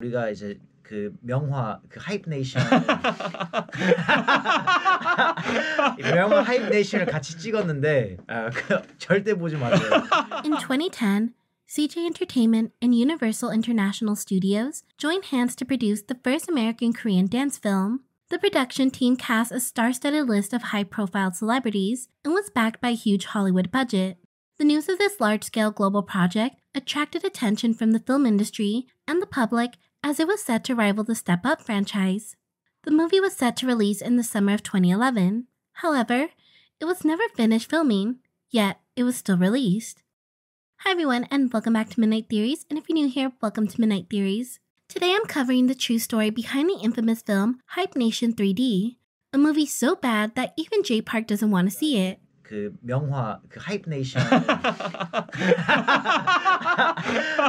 우리가 이제 그 명화 그 하이프 네이션 명화 하이프 네이션을 같이 찍었는데 절대 보지 마세요. In 2010, CJ Entertainment and Universal International Studios joined hands to produce the first American-Korean dance film. The production team cast a star-studded list of high-profile celebrities and was backed by a huge Hollywood budget. The news of this large-scale global project attracted attention from the film industry and the public as it was set to rival the Step Up franchise. The movie was set to release in the summer of 2011. However, it was never finished filming, yet it was still released. Hi everyone, and welcome back to Midnight Theories, and if you're new here, welcome to Midnight Theories. Today I'm covering the true story behind the infamous film Hype Nation 3D, a movie so bad that even Jay Park doesn't want to see it. 그 명화 그 하이프 네이션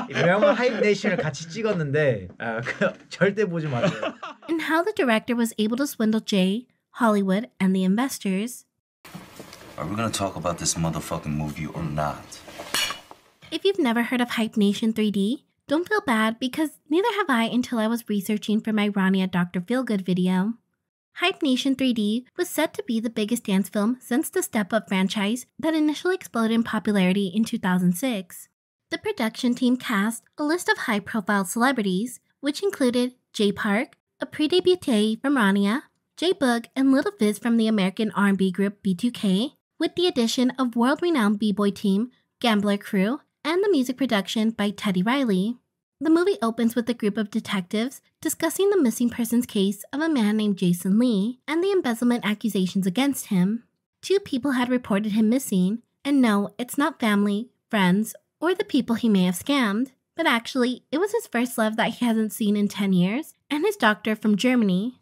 명화 하이프 네이션을 같이 찍었는데 절대 보지 마세요. And how the director was able to swindle Jay, Hollywood, and the investors. Are we gonna talk about this motherfucking movie or not? If you've never heard of Hype Nation 3D, don't feel bad because neither have I until I was researching for my Rania Dr. Feelgood video. Hype Nation 3D was set to be the biggest dance film since the Step Up franchise that initially exploded in popularity in 2006. The production team cast a list of high-profile celebrities, which included Jay Park, a pre-debutee from Rania, J Boog, and Little Fizz from the American R&B group B2K, with the addition of world-renowned b-boy team Gambler Crew, and the music production by Teddy Riley. The movie opens with a group of detectives discussing the missing persons case of a man named Jason Lee and the embezzlement accusations against him. 2 people had reported him missing, and no, it's not family, friends, or the people he may have scammed, but actually, it was his first love that he hasn't seen in 10 years, and his doctor from Germany.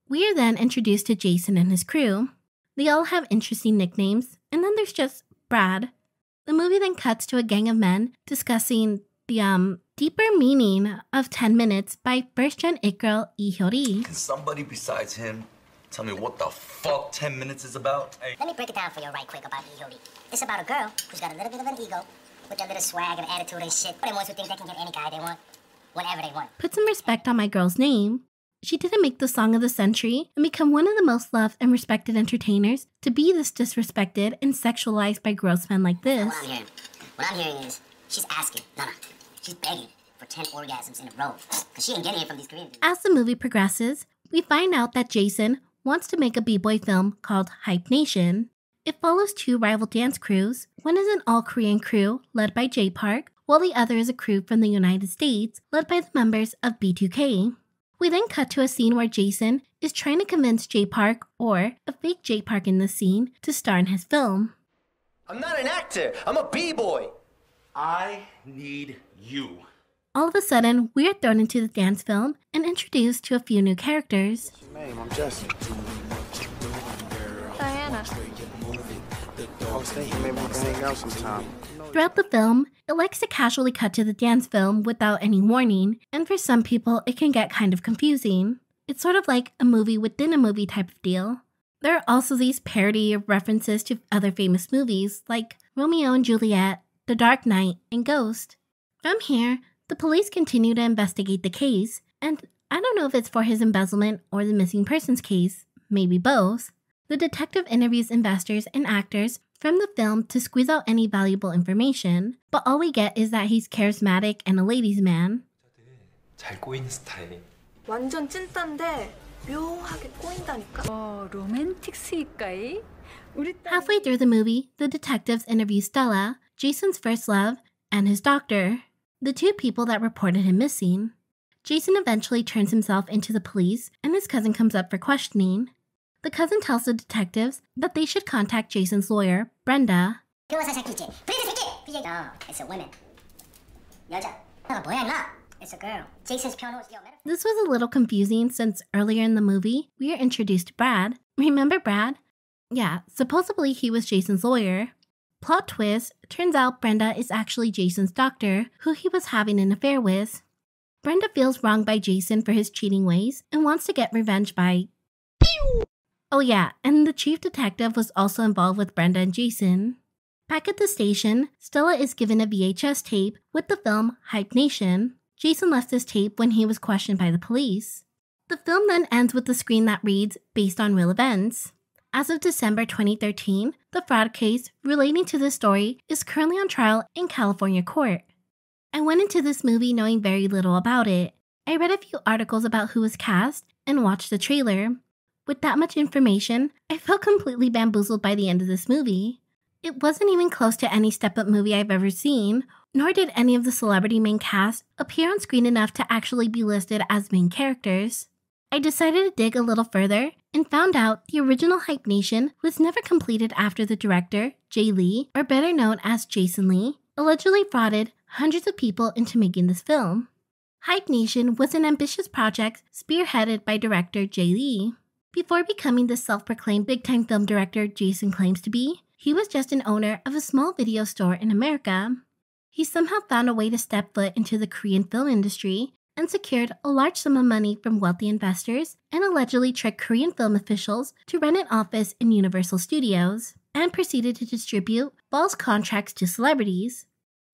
We are then introduced to Jason and his crew. They all have interesting nicknames, and then there's just Brad. The movie then cuts to a gang of men discussing the deeper meaning of 10 Minutes by first-gen it girl Lee Hyori. Can somebody besides him tell me what the fuck 10 Minutes is about? Hey. Let me break it down for you right quick about Lee Hyori. It's about a girl who's got a little bit of an ego with a little swag and attitude and shit. The ones who think they can get any guy they want, whenever they want. Put some respect on my girl's name. She didn't make the song of the century and become one of the most loved and respected entertainers to be this disrespected and sexualized by gross men like this. What I'm hearing is she's asking, she's begging for 10 orgasms in a row because she ain't getting it from these Korean dudes. As the movie progresses, we find out that Jason wants to make a b-boy film called Hype Nation. It follows 2 rival dance crews. One is an all-Korean crew led by Jay Park, while the other is a crew from the United States led by the members of B2K. We then cut to a scene where Jason is trying to convince Jay Park, or a fake Jay Park in this scene, to star in his film. I'm not an actor, I'm a b-boy. I need you. All of a sudden, we are thrown into the dance film and introduced to a few new characters. What's your name? I'm Jesse. Diana. I was thinking maybe we can hang out sometime. Throughout the film, it likes to casually cut to the dance film without any warning, and for some people, it can get kind of confusing. It's sort of like a movie within a movie type of deal. There are also these parody of references to other famous movies like Romeo and Juliet, The Dark Knight, and Ghost. From here, the police continue to investigate the case, and I don't know if it's for his embezzlement or the missing persons case, maybe both. The detective interviews investors and actors from the film to squeeze out any valuable information, but all we get is that he's charismatic and a ladies' man. 잘 꼬이는 스타일. 완전 찐따인데 묘하게 꼬인다니까. 로맨틱 스윗가이? Halfway through the movie, the detectives interview Stella, Jason's first love, and his doctor, the 2 people that reported him missing. Jason eventually turns himself into the police, and his cousin comes up for questioning. The cousin tells the detectives that they should contact Jason's lawyer, Brenda. It's a woman. It's a girl. Jason's piano is This was a little confusing since earlier in the movie, we are introduced to Brad. Remember Brad? Yeah, supposedly he was Jason's lawyer. Plot twist, turns out Brenda is actually Jason's doctor, who he was having an affair with. Brenda feels wronged by Jason for his cheating ways and wants to get revenge by... Oh yeah, and the chief detective was also involved with Brenda and Jason. Back at the station, Stella is given a VHS tape with the film Hype Nation. Jason left this tape when he was questioned by the police. The film then ends with a screen that reads, based on real events. As of December 2013, the fraud case relating to this story is currently on trial in California court. I went into this movie knowing very little about it. I read a few articles about who was cast and watched the trailer. With that much information, I felt completely bamboozled by the end of this movie. It wasn't even close to any step-up movie I've ever seen, nor did any of the celebrity main cast appear on screen enough to actually be listed as main characters. I decided to dig a little further and found out the original Hype Nation was never completed after the director, Jay Lee, or better known as Jason Lee, allegedly frauded hundreds of people into making this film. Hype Nation was an ambitious project spearheaded by director Jay Lee. Before becoming the self-proclaimed big-time film director Jason claims to be, he was just an owner of a small video store in America. He somehow found a way to step foot into the Korean film industry and secured a large sum of money from wealthy investors and allegedly tricked Korean film officials to rent an office in Universal Studios and proceeded to distribute false contracts to celebrities.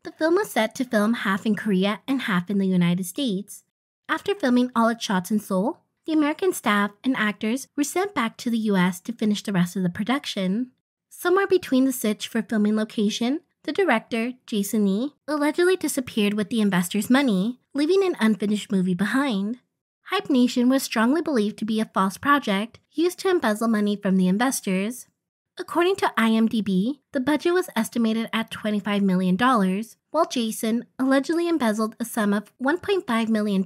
The film was set to film half in Korea and half in the United States. After filming all its shots in Seoul, the American staff and actors were sent back to the US to finish the rest of the production. Somewhere between the switch for filming location, the director, Jason Lee, allegedly disappeared with the investors' money, leaving an unfinished movie behind. Hype Nation was strongly believed to be a false project used to embezzle money from the investors. According to IMDb, the budget was estimated at $25 million, while Jason allegedly embezzled a sum of $1.5 million,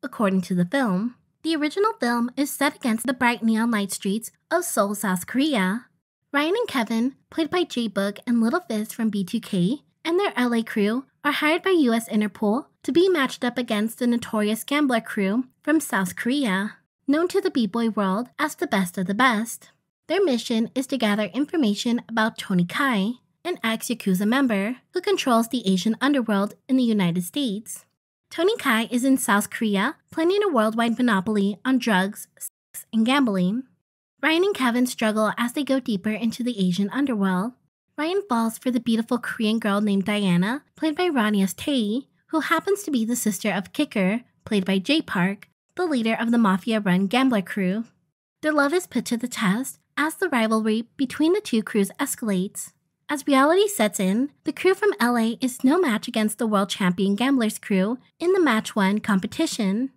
according to the film. The original film is set against the bright neon light streets of Seoul, South Korea. Ryan and Kevin, played by J-Boog and Little Fizz from B2K, and their LA crew are hired by US Interpol to be matched up against the notorious gambler crew from South Korea, known to the b-boy world as the best of the best. Their mission is to gather information about Tony Kai, an ex-Yakuza member who controls the Asian underworld in the United States. Tony Kai is in South Korea, planning a worldwide monopoly on drugs, sex, and gambling. Ryan and Kevin struggle as they go deeper into the Asian underworld. Ryan falls for the beautiful Korean girl named Diana, played by Rania's Tae, who happens to be the sister of Kicker, played by Jay Park, the leader of the mafia-run gambler crew. Their love is put to the test as the rivalry between the two crews escalates. As reality sets in, the crew from LA is no match against the world champion gamblers crew in the Match 1 competition.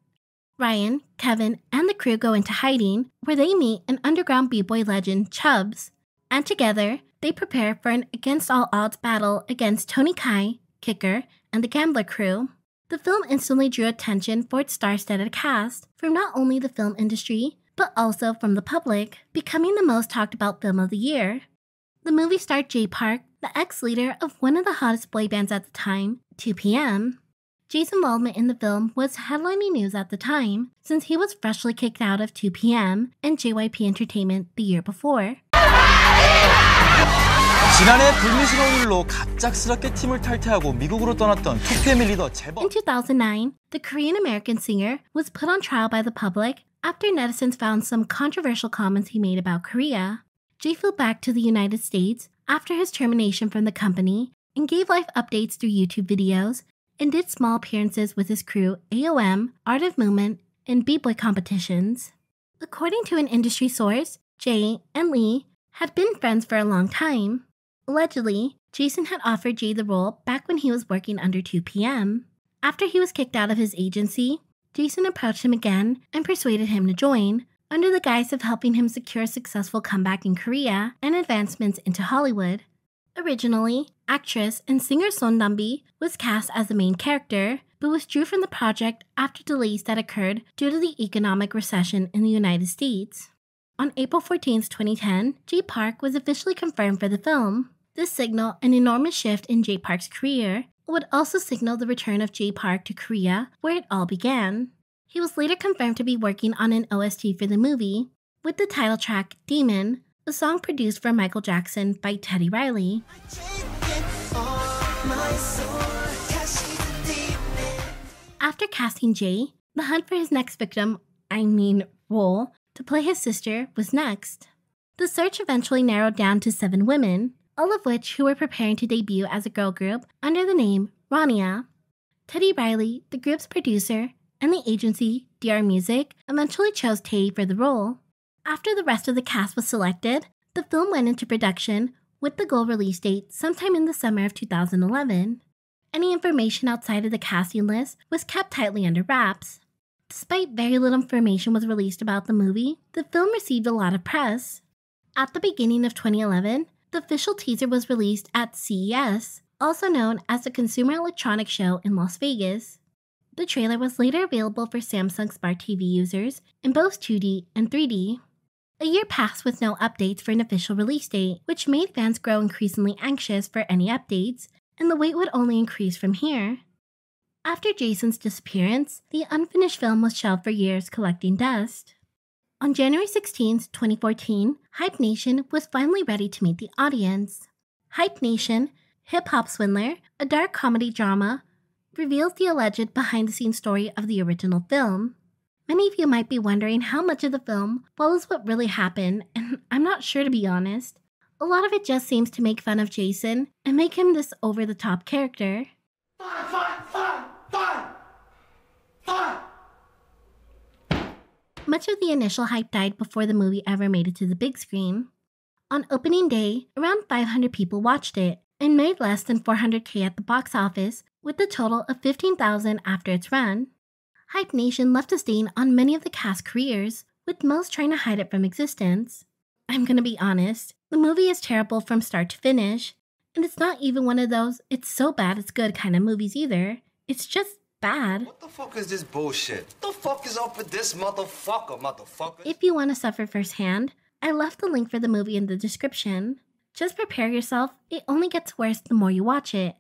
Ryan, Kevin, and the crew go into hiding, where they meet an underground b-boy legend, Chubbs, and together, they prepare for an against-all-odds battle against Tony Kai, Kicker, and the gambler crew. The film instantly drew attention for its star-studded cast from not only the film industry, but also from the public, becoming the most talked-about film of the year. The movie starred Jay Park, the ex-leader of one of the hottest boy bands at the time, 2PM. Jay's involvement in the film was headlining news at the time, since he was freshly kicked out of 2PM and JYP Entertainment the year before. 지난해 불미스러운 일로 갑작스럽게 팀을 탈퇴하고 미국으로 떠났던 2PM의 리더 재범. In 2009, the Korean-American singer was put on trial by the public after netizens found some controversial comments he made about Korea. Jay flew back to the United States after his termination from the company and gave live updates through YouTube videos and did small appearances with his crew AOM, Art of Movement, and B-Boy competitions. According to an industry source, Jay and Lee had been friends for a long time. Allegedly, Jason had offered Jay the role back when he was working under 2PM. After he was kicked out of his agency, Jason approached him again and persuaded him to join, under the guise of helping him secure a successful comeback in Korea and advancements into Hollywood. Originally, actress and singer Son Nambi was cast as the main character, but withdrew from the project after delays that occurred due to the economic recession in the United States. On April 14, 2010, Jay Park was officially confirmed for the film. This signaled an enormous shift in Jay Park's career. It would also signal the return of Jay Park to Korea, where it all began. He was later confirmed to be working on an OST for the movie, with the title track Demon, a song produced for Michael Jackson by Teddy Riley. After casting Jay, the hunt for his next victim, role, to play his sister was next. The search eventually narrowed down to 7 women, all of which who were preparing to debut as a girl group under the name Rania. Teddy Riley, the group's producer, and the agency, DR Music, eventually chose Teddy for the role. After the rest of the cast was selected, the film went into production with the goal release date sometime in the summer of 2011. Any information outside of the casting list was kept tightly under wraps. Despite very little information was released about the movie, the film received a lot of press. At the beginning of 2011, the official teaser was released at CES, also known as the Consumer Electronics Show in Las Vegas. The trailer was later available for Samsung Smart TV users in both 2D and 3D. A year passed with no updates for an official release date, which made fans grow increasingly anxious for any updates, and the wait would only increase from here. After Jason's disappearance, the unfinished film was shelved for years, collecting dust. On January 16, 2014, Hype Nation was finally ready to meet the audience. Hype Nation, Hip Hop Swindler, a dark comedy drama, reveals the alleged behind-the-scenes story of the original film. Many of you might be wondering how much of the film follows what really happened, and I'm not sure, to be honest. A lot of it just seems to make fun of Jason and make him this over-the-top character. Much of the initial hype died before the movie ever made it to the big screen. On opening day, around 500 people watched it and made less than $400K at the box office, with a total of $15,000 after its run. Hype Nation left a stain on many of the cast's careers, with most trying to hide it from existence. I'm gonna be honest, the movie is terrible from start to finish, and it's not even one of those it's so bad it's good kind of movies either. It's just bad. What the fuck is this bullshit? What the fuck is up with this motherfucker? If you want to suffer firsthand, I left the link for the movie in the description. Just prepare yourself, it only gets worse the more you watch it.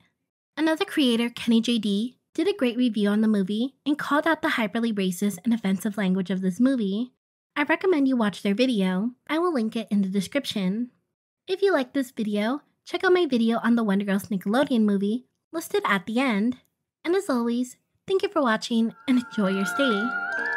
Another creator, Kenny JD, did a great review on the movie and called out the hyperly racist and offensive language of this movie. I recommend you watch their video. I will link it in the description. If you like this video, check out my video on the Wonder Girls Nickelodeon movie, listed at the end. And as always, thank you for watching and enjoy your stay.